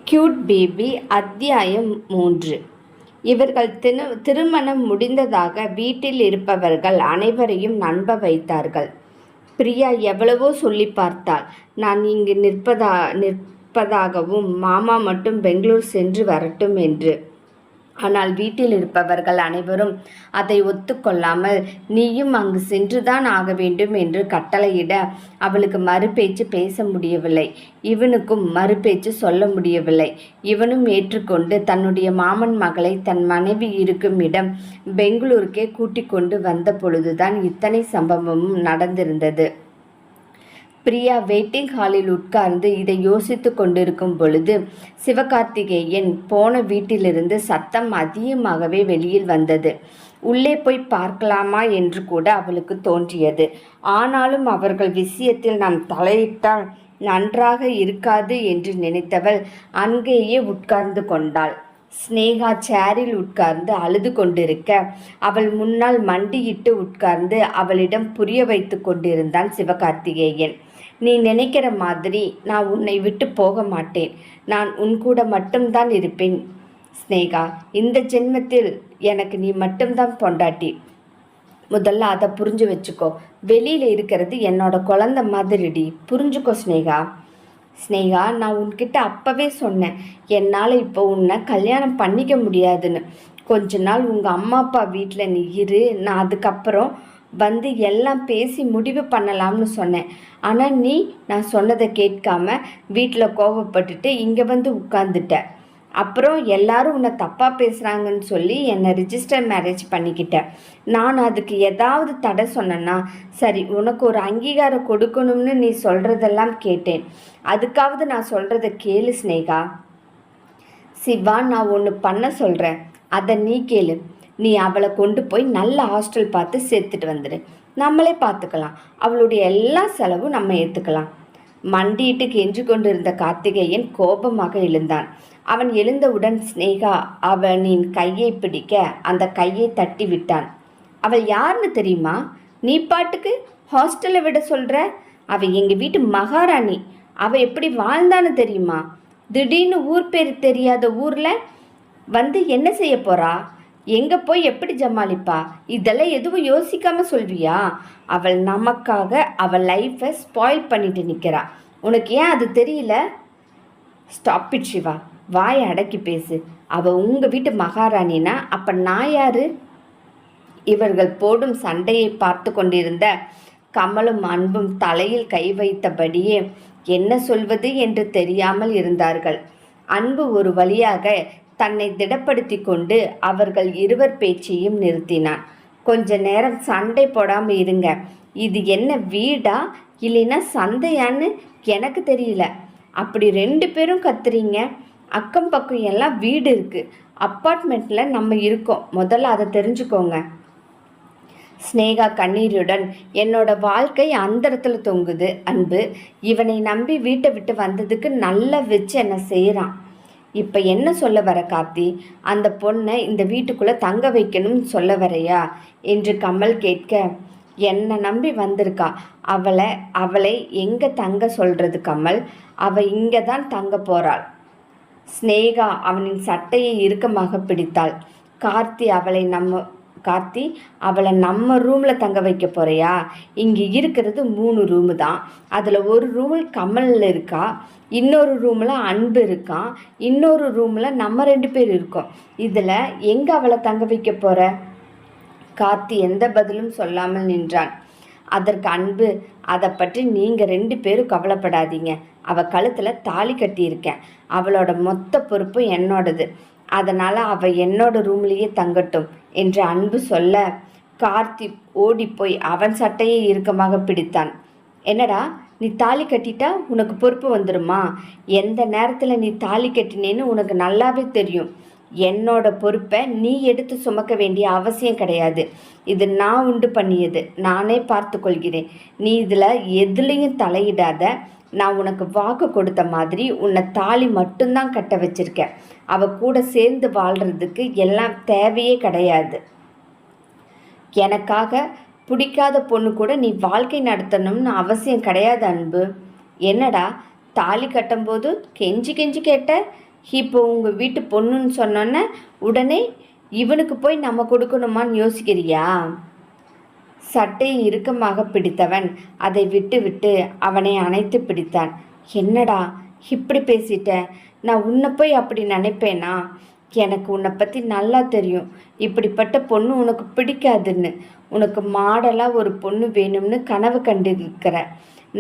Cute baby அத்தியாயம் 3. இவர்கள் திருமணம் முடிந்ததாக வீட்டில் இருப்பவர்கள் அனைவரையும் நம்ப வைத்தார்கள். பிரியா எவ்வளவோ சொல்லி பார்த்தாள். நான் இங்கு நிற்பதாகவும் மாமா மட்டும் பெங்களூர் சென்று வரட்டும் என்று. ஆனால் வீட்டில் இருப்பவர்கள் அனைவரும் அதை ஒத்துக்கொள்ளாமல் நீயும் அங்கு சென்றுதான் ஆக வேண்டும் என்று கட்டளையிட அவளுக்கு மறுபேச்சு பேச முடியவில்லை. இவனுக்கும் மறுபேச்சு சொல்ல முடியவில்லை. இவனும் ஏற்றுக்கொண்டு தன்னுடைய மாமன் மகளை தன் மனைவி இருக்கும் இடம் பெங்களூருக்கே கூட்டிக் கொண்டு வந்த பொழுதுதான் இத்தனை சம்பவமும் நடந்திருந்தது. பிரியா வெயிட்டிங் ஹாலில் உட்கார்ந்து இதை யோசித்து கொண்டிருக்கும் பொழுது சிவகார்த்திகேயன் போன வீட்டிலிருந்து சத்தம் அதிகமாகவே வெளியில் வந்தது. உள்ளே போய் பார்க்கலாமா என்று கூட அவளுக்கு தோன்றியது. ஆனாலும் அவர்கள் விஷயத்தில் நாம் தலையிட்டால் நன்றாக இருக்காது என்று நினைத்தவள் அங்கேயே உட்கார்ந்து கொண்டாள். ஸ்னேகா சேரில் உட்கார்ந்து அழுது கொண்டிருக்க அவள் முன்னால் மண்டியிட்டு உட்கார்ந்து அவளிடம் புரிய வைத்து கொண்டிருந்தான் சிவகார்த்திகேயன். நீ நினைக்கிற மாதிரி நான் உன்னை விட்டு போக மாட்டேன். நான் உன் கூட மட்டும்தான் இருப்பேன் ஸ்னேகா. இந்த ஜென்மத்தில் எனக்கு நீ மட்டும்தான் பொண்டாட்டி. முதல்ல அதை புரிஞ்சு வச்சுக்கோ. வெளியில் இருக்கிறது என்னோட குழந்தை மாதிரிடி, புரிஞ்சுக்கோ ஸ்னேகா. ஸ்னேகா, நான் உன்கிட்ட அப்போவே சொன்னேன், என்னால் இப்போ உன்னை கல்யாணம் பண்ணிக்க முடியாதுன்னு. கொஞ்ச நாள் உங்கள் அம்மா அப்பா வீட்டில் நீ இரு, நான் அதுக்கப்புறம் வந்து எல்லாம் பேசி முடிவு பண்ணலாம்னு சொன்னேன். ஆனால் நீ நான் சொன்னதை கேட்காம வீட்டில் கோபப்பட்டுட்டு இங்கே வந்து உட்காந்துட்ட. அப்புறம் எல்லாரும் உன்னை தப்பாக பேசுகிறாங்கன்னு சொல்லி என்னை ரிஜிஸ்டர் மேரேஜ் பண்ணிக்கிட்டேன். நான் அதுக்கு ஏதாவது தடை சொன்னேன்னா சரி, உனக்கு ஒரு அங்கீகாரம் கொடுக்கணும்னு நீ சொல்கிறதெல்லாம் கேட்டேன். அதுக்காவது நான் சொல்கிறத கேளு ஸ்னேகா. சிவா, நான் ஒன்று பண்ண சொல்கிறேன், அதை நீ கேளு. நீ அவளை கொண்டு போய் நல்ல ஹாஸ்டல் பார்த்து சேர்த்துட்டு வந்துடு. நம்மளே பார்த்துக்கலாம். அவளுடைய எல்லா செலவும் நம்ம ஏற்றுக்கலாம். மண்டியிட்டு கெஞ்சு கொண்டிருந்த கார்த்திகேயன் கோபமாக எழுந்தான். அவன் எழுந்தவுடன் ஸ்னேகா அவனின் கையை பிடிக்க அந்த கையை தட்டி விட்டான். அவள் யாருன்னு தெரியுமா? நீ பாட்டுக்கு ஹாஸ்டலை விட சொல்கிற? அவள் எங்கள் வீட்டு மகாராணி. அவள் எப்படி வாழ்ந்தான்னு தெரியுமா? திடீர்னு ஊர் பேர் தெரியாத ஊரில் வந்து என்ன செய்ய போகிறா? எங்கே போய் எப்படி ஜமாளிப்பா? இதெல்லாம் எதுவும் யோசிக்காமல் சொல்வியா? அவள் நமக்காக அவள் லைஃப்பை ஸ்பாயில் பண்ணிட்டு நிற்கிறா. உனக்கு ஏன் அது தெரியல? Stop it Shiva. வாயை அடக்கி பேசு. அவள் உங்கள் வீட்டு மகாராணினா அப்போ நான் யாரு? இவர்கள் போடும் சண்டையை பார்த்து கொண்டிருந்த கமலும் அன்பும் தலையில் கை வைத்தபடியே என்ன சொல்வது என்று தெரியாமல் இருந்தார்கள். அன்பு ஒரு வழியாக தன்னை திடப்படுத்தி கொண்டு அவர்கள் இருவர் பேச்சையும் நிறுத்தினான். கொஞ்ச நேரம் சண்டை போடாமல் இருங்க. இது என்ன வீடா இல்லைன்னா சந்தையான்னு எனக்கு தெரியல. அப்படி 2 பேரும் கத்துறீங்க. அக்கம் பக்கம் எல்லாம் வீடு இருக்குது, அப்பார்ட்மெண்ட்டில் நம்ம இருக்கோம். முதல்ல அதை தெரிஞ்சுக்கோங்க. ஸ்னேகா கண்ணீருடன், என்னோட வாழ்க்கை அந்தரத்தில் தொங்குது அன்பு. இவனை நம்பி வீட்டை விட்டு வந்ததுக்கு நல்லா வச்சு என்ன செய்கிறான். இப்போ என்ன சொல்ல வர கார்த்தி? அந்த பொண்ணை இந்த வீட்டுக்குள்ளே தங்க வைக்கணும்னு சொல்ல வரையா என்று கமல் கேட்க, என்னை நம்பி வந்திருக்கா. அவளை எங்கே தங்க சொல்கிறது கமல்? அவள் இங்கே தான் தங்க போகிறாள். ஸ்னேகா அவனின் சட்டையை இறுக்கமாக பிடித்தாள். கார்த்தி, அவளை நம்ம ரூமில் தங்க வைக்க போறியா? இங்கே இருக்கிறது 3 ரூமு தான். அதில் ஒரு ரூமில் கமலில் இருக்கா, இன்னொரு ரூமில் அன்பு இருக்கான், இன்னொரு ரூமில் நம்ம 2 பேர் இருக்கோம். இதில் எங்கே அவளை தங்க வைக்க போகிற? கார்த்தி எந்த பதிலும் சொல்லாமல் நின்றான். அதற்கு அன்பு, அதை பற்றி நீங்கள் 2 பேரும் கவலைப்படாதீங்க. அவள் கழுத்தில் தாலி கட்டியிருக்கேன். அவளோட மொத்த பொறுப்பு என்னோடது. அதனால் அவள் என்னோட ரூம்லேயே தங்கட்டும் என்று அன்பு சொல்ல, கார்த்தி ஓடிப்போய் அவன் சட்டையை இறுக்கமாக பிடித்தான். என்னடா, நீ தாலி கட்டிட்டா உனக்கு பொறுப்பு வந்துடுமா? எந்த நேரத்தில் நீ தாலி கட்டினேன்னு உனக்கு நல்லாவே தெரியும். என்னோட பொறுப்பை நீ எடுத்து சுமக்க வேண்டிய அவசியம் கிடையாது. இது நான் உண்டு பண்ணியது, நானே பார்த்து கொள்கிறேன். நீ இதில் எதுலேயும் தலையிடாத. நான் உனக்கு வாக்கு கொடுத்த மாதிரி உன்னை தாலி மட்டும்தான் கட்ட வச்சிருக்கேன். அவ கூட சேர்ந்து வாழ்கிறதுக்கு எல்லாம் தேவையே கிடையாது. எனக்காக பிடிக்காத பொண்ணு கூட நீ வாழ்க்கை நடத்தணும்னு அவசியம் கிடையாது அன்பு. என்னடா, தாலி கட்டும்போது கெஞ்சி கெஞ்சி கேட்ட, இப்போ உங்கள் வீட்டு பொண்ணுன்னு சொன்னோன்னே உடனே இவனுக்கு போய் நம்ம கொடுக்கணுமான்னு யோசிக்கிறியா? சட்டையை இறுக்கமாக பிடித்தவன் அதை விட்டு அவனை அணைத்து பிடித்தான். என்னடா இப்படி பேசிட்ட? நான் உன்னை போய் அப்படி நினைப்பேனா? எனக்கு உன்னை பற்றி நல்லா தெரியும். இப்படிப்பட்ட பொண்ணு உனக்கு பிடிக்காதுன்னு. உனக்கு மாடலாக ஒரு பொண்ணு வேணும்னு கனவு கண்டிருக்கிற.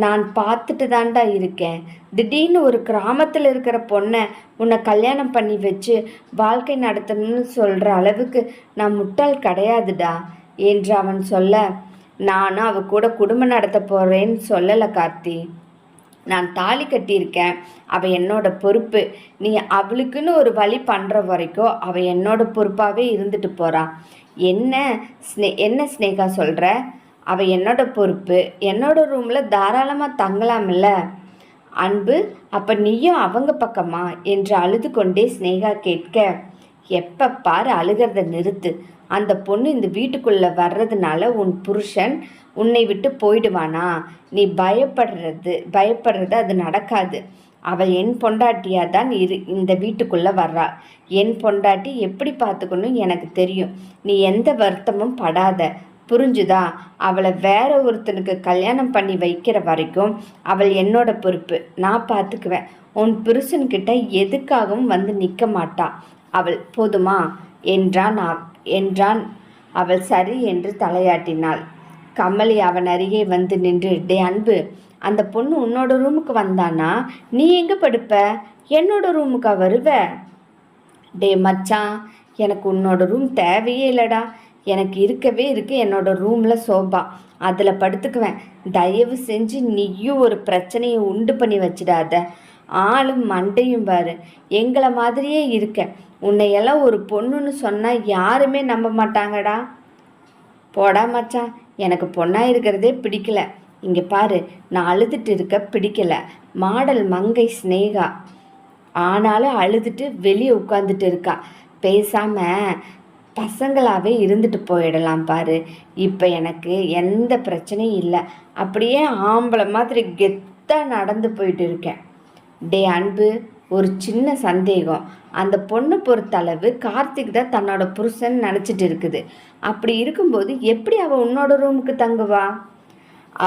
நான் பார்த்துட்டு தாண்டா இருக்கேன். திடீர்னு ஒரு கிராமத்தில் இருக்கிற பொண்ணை உன்னை கல்யாணம் பண்ணி வச்சு வாழ்க்கை நடத்தணும்னு சொல்கிற அளவுக்கு நான் முட்டாள் கிடையாதுடா என்று அவன் சொல்ல, நானும் அவ கூட குடும்பம் நடத்த போகிறேன்னு சொல்லலை கார்த்தி. நான் தாலி கட்டியிருக்கேன். அவள் என்னோட பொறுப்பு. நீ அவளுக்குன்னு ஒரு வழி பண்ணுற வரைக்கும் அவள் என்னோட பொறுப்பாகவே இருந்துட்டு போகிறான். என்ன ஸ்னேகா சொல்கிற? அவள் என்னோட பொறுப்பு. என்னோட ரூமில் தாராளமாக தங்கலாம்ல அன்பு. அப்போ நீயும் அவங்க பக்கமா என்று அழுது கொண்டே ஸ்னேகா கேட்க, எப்போ பாரு அழுகிறத நிறுத்து. அந்த பொண்ணு இந்த வீட்டுக்குள்ளே வர்றதுனால உன் புருஷன் உன்னை விட்டு போயிடுவானா? நீ பயப்படுறது அது நடக்காது. அவள் என் பொண்டாட்டியாக தான் இந்த வீட்டுக்குள்ளே வர்றா. என் பொண்டாட்டி எப்படி பார்த்துக்கணும் எனக்கு தெரியும். நீ எந்த வருத்தமும் படாத, புரிஞ்சுதா? அவளை வேற ஒருத்தனுக்கு கல்யாணம் பண்ணி வைக்கிற வரைக்கும் அவள் என்னோட பொறுப்பு. நான் பார்த்துக்குவேன். உன் புருஷன்கிட்ட எதுக்காகவும் வந்து நிற்க மாட்டா அவள், போதுமா என்றான். அவள் சரி என்று தலையாட்டினாள். கமலி அவன் அருகே வந்து நின்று, டே அன்பு, அந்த பொண்ணு உன்னோட ரூமுக்கு வந்தானா நீ எங்கே படுப்ப? என்னோட ரூமுக்கா வருவ? டே மச்சான், எனக்கு உன்னோட ரூம் தேவையே இல்லைடா. எனக்கு இருக்கவே என்னோட ரூமில் சோபா, அதில் படுத்துக்குவேன். தயவு செஞ்சு நீயும் ஒரு பிரச்சனையை உண்டு பண்ணி வச்சிடாத. ஆளும் மண்டையும் பாரு, எங்களை மாதிரியே இருக்க. உன்னையெல்லாம் ஒரு பொண்ணுன்னு சொன்னால் யாருமே நம்ப மாட்டாங்கடா. போடா மச்சான், எனக்கு பொண்ணாக இருக்கிறதே பிடிக்கல. இங்கே பாரு, நான் அழுதுட்டு இருக்க பிடிக்கல. மாடல் மங்கை ஸ்னேகா ஆனாலும் அழுதுட்டு வெளியே உட்காந்துட்டு இருக்கா. பேசாமல் பசங்களாகவே இருந்துட்டு போயிடலாம் பாரு. இப்போ எனக்கு எந்த பிரச்சனையும் இல்லை. அப்படியே ஆம்பளை மாதிரி கெத்தாக நடந்து போயிட்டு இருக்கேன். டே அன்பு, ஒரு சின்ன சந்தேகம். அந்த பொண்ணை பொறுத்தளவு கார்த்திக் தான் தன்னோட புருஷன் நினச்சிட்டு இருக்குது. அப்படி இருக்கும்போது எப்படி அவள் உன்னோட ரூமுக்கு தங்குவா?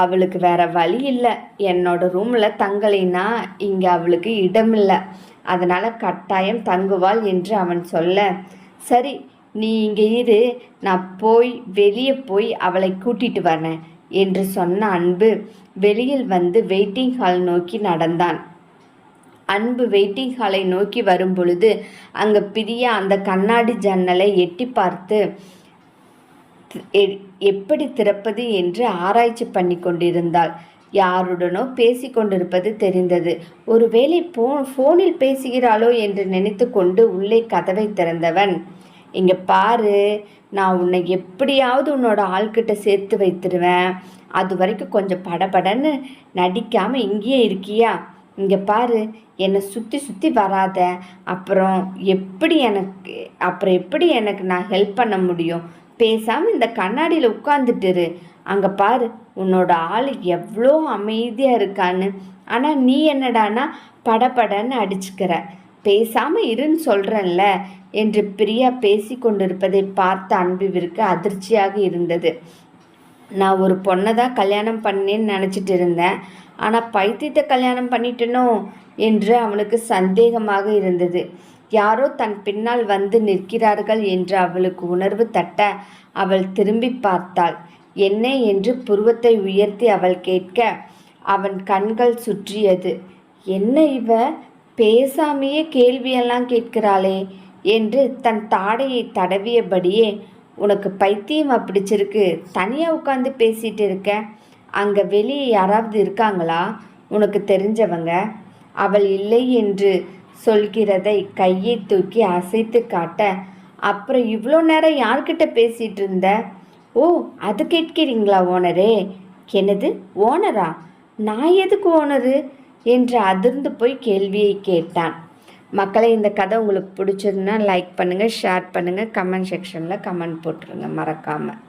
அவளுக்கு வேற வழி இல்லை. என்னோட ரூமில் தங்கலைன்னா இங்கே அவளுக்கு இடமில்லை. அதனால் கட்டாயம் தங்குவாள் என்று அவன் சொல்ல, சரி நீ இங்கே இரு, நான் வெளியே போய் அவளை கூட்டிட்டு வரேன் என்று சொன்ன அன்பு வெளியில் வந்து வெயிட்டிங் ஹால் நோக்கி நடந்தான். அன்பு வெயிட்டிங் ஹாலை நோக்கி வரும் பொழுது அங்கே பிரியா அந்த கண்ணாடி ஜன்னலை எட்டி பார்த்து எப்படி திறப்பது என்று ஆராய்ச்சி பண்ணி கொண்டிருந்தாள். யாருடனோ பேசி கொண்டிருப்பது தெரிந்தது. ஒருவேளை ஃபோனில் பேசுகிறாளோ என்று நினைத்து கொண்டு உள்ளே கதவை திறந்தவன், இங்கே பாரு, நான் உன்னை எப்படியாவது உன்னோட ஆள்கிட்ட சேர்த்து வைத்துருவேன். அது வரைக்கும் கொஞ்சம் படபடன்னு நடிக்காமல் இங்கேயே இருக்கியா? இங்கே பாரு, என்னை சுற்றி வராத. அப்புறம் எப்படி எனக்கு நான் ஹெல்ப் பண்ண முடியும்? பேசாமல் இந்த கண்ணாடியில் உட்காந்துட்டுரு. அங்கே பாரு, உன்னோட ஆள் எவ்வளோ அமைதியாக இருக்கான்னு. ஆனால் நீ என்னடானா படபடன்னு அடிச்சுக்கிற. பேசாமல் இருன்னு சொல்கிறேன்ல என்று பிரியா பேசி கொண்டிருப்பதை பார்த்த அன்புவிற்கு அதிர்ச்சியாக இருந்தது. நான் ஒரு பொண்ணை தான் கல்யாணம் பண்ணேன்னு நினச்சிட்டு இருந்தேன். ஆனால் பைத்தியத்தை கல்யாணம் பண்ணிட்டனோ என்று அவனுக்கு சந்தேகமாக இருந்தது. யாரோ தன் பின்னால் வந்து நிற்கிறார்கள் என்று அவளுக்கு உணர்வு தட்ட அவள் திரும்பி பார்த்தாள். என்ன என்று புருவத்தை உயர்த்தி அவள் கேட்க அவன் கண்கள் சுற்றியது. என்ன இவ பேசாமையே கேள்வியெல்லாம் கேட்கிறாளே என்று தன் தாடையை தடவியபடியே, உனக்கு பைத்தியமா பிடிச்சிருக்கு? தனியாக உட்காந்து பேசிகிட்டு இருக்க. அங்கே வெளியே யாராவது இருக்காங்களா உனக்கு தெரிஞ்சவங்க? அவள் இல்லை என்று சொல்கிறதை கையை தூக்கி அசைத்து காட்ட, அப்புறம் இவ்வளோ நேரம் யார்கிட்ட பேசிகிட்டு இருந்த? ஓ, அது கேட்கிறீங்களா ஓனரே? என்னது ஓனரா? நான் எதுக்கு ஓனரு என்று அதிர்ந்து போய் கேள்வியை கேட்டான். மக்களை, இந்த கதை உங்களுக்கு பிடிச்சதுன்னா லைக் பண்ணுங்கள், ஷேர் பண்ணுங்கள், கமெண்ட் செக்ஷனில் கமெண்ட் போட்டுருங்க மறக்காமல்.